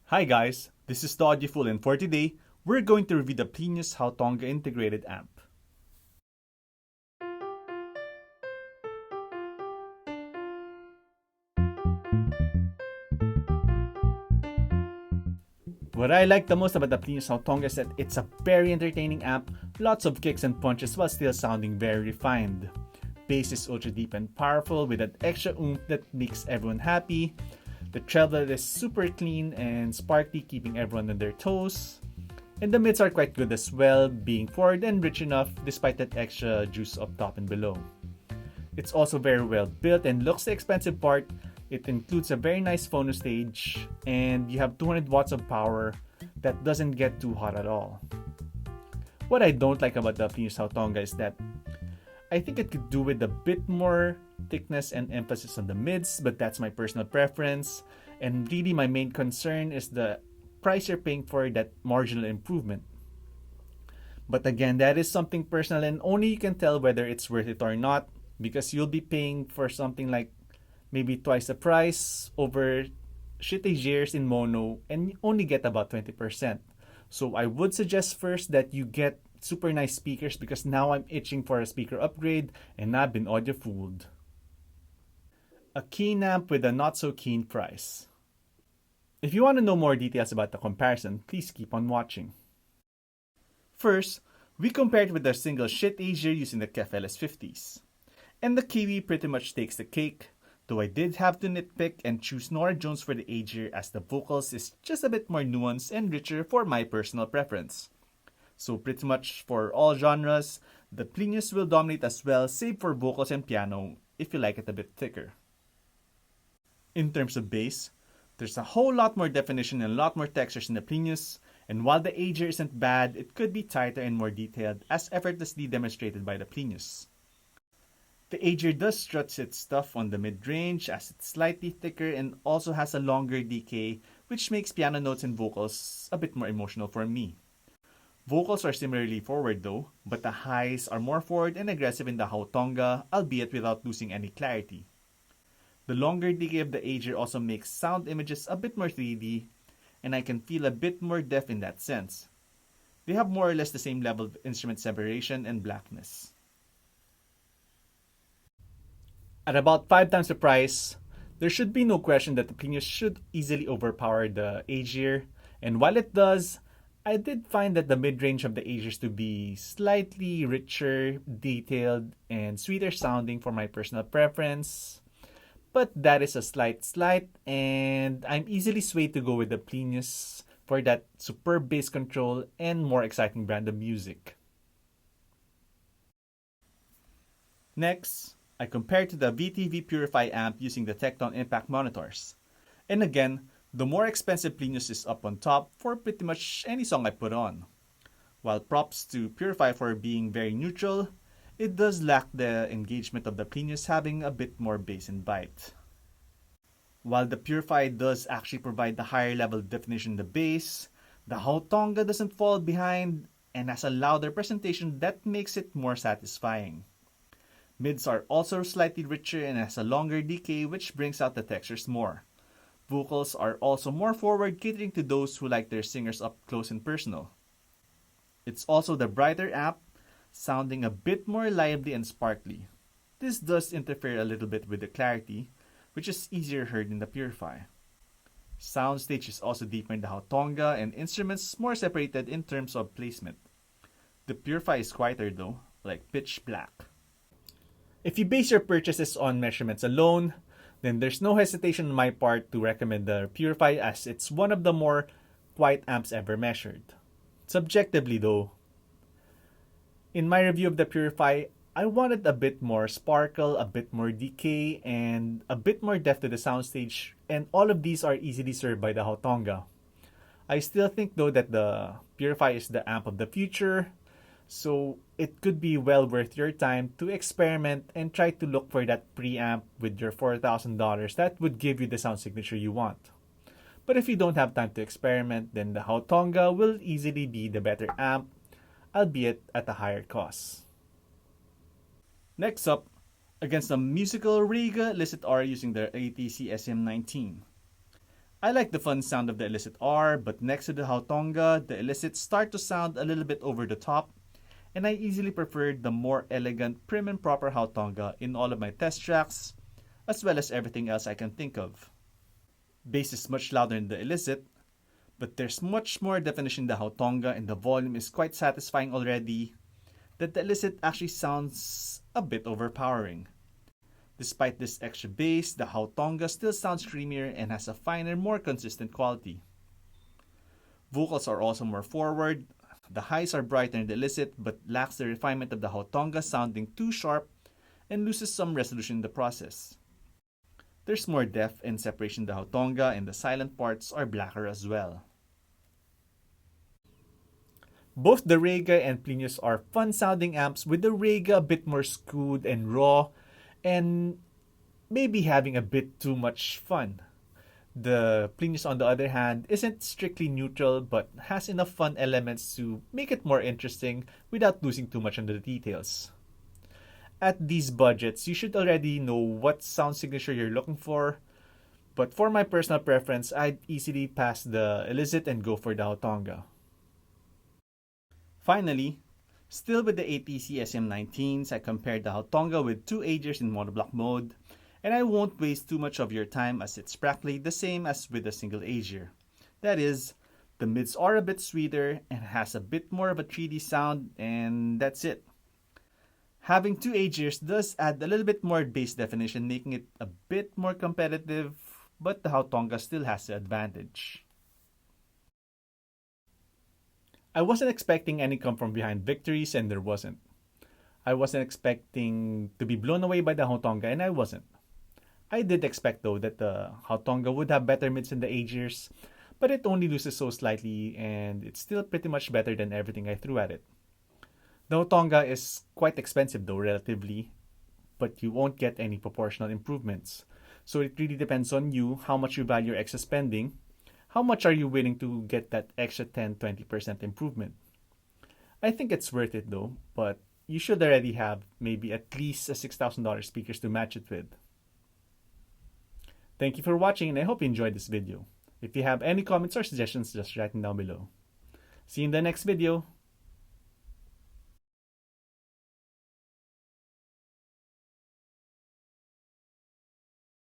Hi guys, this is the Audiofool, and for today, we're going to review the Plinius Hautonga integrated amp. What I like the most about the Plinius Hautonga is that it's a very entertaining amp, lots of kicks and punches while still sounding very refined. Bass is ultra deep and powerful with that extra oomph that makes everyone happy. The treble is super clean and sparkly, keeping everyone on their toes. And the mids are quite good as well, being forward and rich enough despite that extra juice up top and below. It's also very well built and looks the expensive part. It includes a very nice phono stage and you have 200 watts of power that doesn't get too hot at all. What I don't like about the Plinius Hautonga is that I think it could do with a bit more thickness and emphasis on the mids, but that's my personal preference. And really my main concern is the price you're paying for that marginal improvement. But again, that is something personal and only you can tell whether it's worth it or not, because you'll be paying for something like maybe twice the price over Schiit Aegirs in mono and you only get about 20%. So I would suggest first that you get super nice speakers, because now I'm itching for a speaker upgrade and I've been audio fooled. A keen amp with a not so keen price. If you want to know more details about the comparison, please keep on watching. First, we compared with the single Schiit Aegir using the KEF LS50s. And the Kiwi pretty much takes the cake, though I did have to nitpick and choose Nora Jones for the Aegir as the vocals is just a bit more nuanced and richer for my personal preference. So pretty much for all genres, the Plinius will dominate as well, save for vocals and piano if you like it a bit thicker. In terms of bass, there's a whole lot more definition and a lot more textures in the Plinius, and while the Aegir isn't bad, it could be tighter and more detailed as effortlessly demonstrated by the Plinius. The Aegir does strut its stuff on the mid-range as it's slightly thicker and also has a longer decay, which makes piano notes and vocals a bit more emotional for me. Vocals are similarly forward though, but the highs are more forward and aggressive in the Hautonga, albeit without losing any clarity. The longer decay of the Aegir also makes sound images a bit more 3D, and I can feel a bit more depth in that sense. They have more or less the same level of instrument separation and blackness. At about 5 times the price, there should be no question that the Plinius should easily overpower the Aegir, and while it does, I did find that the mid-range of the Aegirs to be slightly richer, detailed, and sweeter sounding for my personal preference. But that is a slight, and I'm easily swayed to go with the Plinius for that superb bass control and more exciting brand of music. Next, I compared to the VTV Purifi amp using the Tecton Impact monitors. And again, the more expensive Plinius is up on top for pretty much any song I put on. While props to Purifi for being very neutral, it does lack the engagement of the Plinius having a bit more bass and bite. While the Purifi does actually provide the higher level definition in the bass, the Hautonga doesn't fall behind and has a louder presentation that makes it more satisfying. Mids are also slightly richer and has a longer decay, which brings out the textures more. Vocals are also more forward, catering to those who like their singers up close and personal. It's also the brighter amp, sounding a bit more lively and sparkly. This does interfere a little bit with the clarity, which is easier heard in the Purifi. Soundstage is also deeper in the Hautonga and instruments more separated in terms of placement. The Purifi is quieter though, like pitch black. If you base your purchases on measurements alone, then there's no hesitation on my part to recommend the Purifi as it's one of the more quiet amps ever measured. Subjectively though, in my review of the Purifi, I wanted a bit more sparkle, a bit more decay, and a bit more depth to the soundstage, and all of these are easily served by the Hautonga. I still think though that the Purifi is the amp of the future, so it could be well worth your time to experiment and try to look for that preamp with your $4,000 that would give you the sound signature you want. But if you don't have time to experiment, then the Hautonga will easily be the better amp, albeit at a higher cost. Next up, against the musical Rega Elicit R using the ATC SM19. I like the fun sound of the Elicit R, but next to the Hautonga, the Elicits start to sound a little bit over the top, and I easily preferred the more elegant, prim and proper Hautonga in all of my test tracks, as well as everything else I can think of. Bass is much louder in the Elicit, but there's much more definition in the Hautonga and the volume is quite satisfying already, that the Elicit actually sounds a bit overpowering. Despite this extra bass, the Hautonga still sounds creamier and has a finer, more consistent quality. Vocals are also more forward. The highs are brighter in the Elicit but lacks the refinement of the Hautonga, sounding too sharp and loses some resolution in the process. There's more depth and separation in the Hautonga and the silent parts are blacker as well. Both the Rega and Plinius are fun sounding amps, with the Rega a bit more skewed and raw and maybe having a bit too much fun. The Plinius, on the other hand, isn't strictly neutral but has enough fun elements to make it more interesting without losing too much on the details. At these budgets, you should already know what sound signature you're looking for, but for my personal preference, I'd easily pass the Elicit and go for the Hautonga. Finally, still with the ATC SM19s, I compared the Hautonga with two Aegirs in monoblock mode, and I won't waste too much of your time as it's practically the same as with a single Aegir. That is, the mids are a bit sweeter and has a bit more of a 3D sound, and that's it. Having two Aegirs does add a little bit more bass definition, making it a bit more competitive, but the Hautonga still has the advantage. I wasn't expecting any come from behind victories, and there wasn't. I wasn't expecting to be blown away by the Hautonga, and I wasn't. I did expect though that the Hautonga would have better mids than the Aegirs, but it only loses so slightly and it's still pretty much better than everything I threw at it. The Hautonga is quite expensive though relatively, but you won't get any proportional improvements. So it really depends on you how much you value your extra spending, how much are you willing to get that extra 10-20% improvement. I think it's worth it though, but you should already have maybe at least a $6,000 speakers to match it with. Thank you for watching and I hope you enjoyed this video. If you have any comments or suggestions, just write them down below. See you in the next video.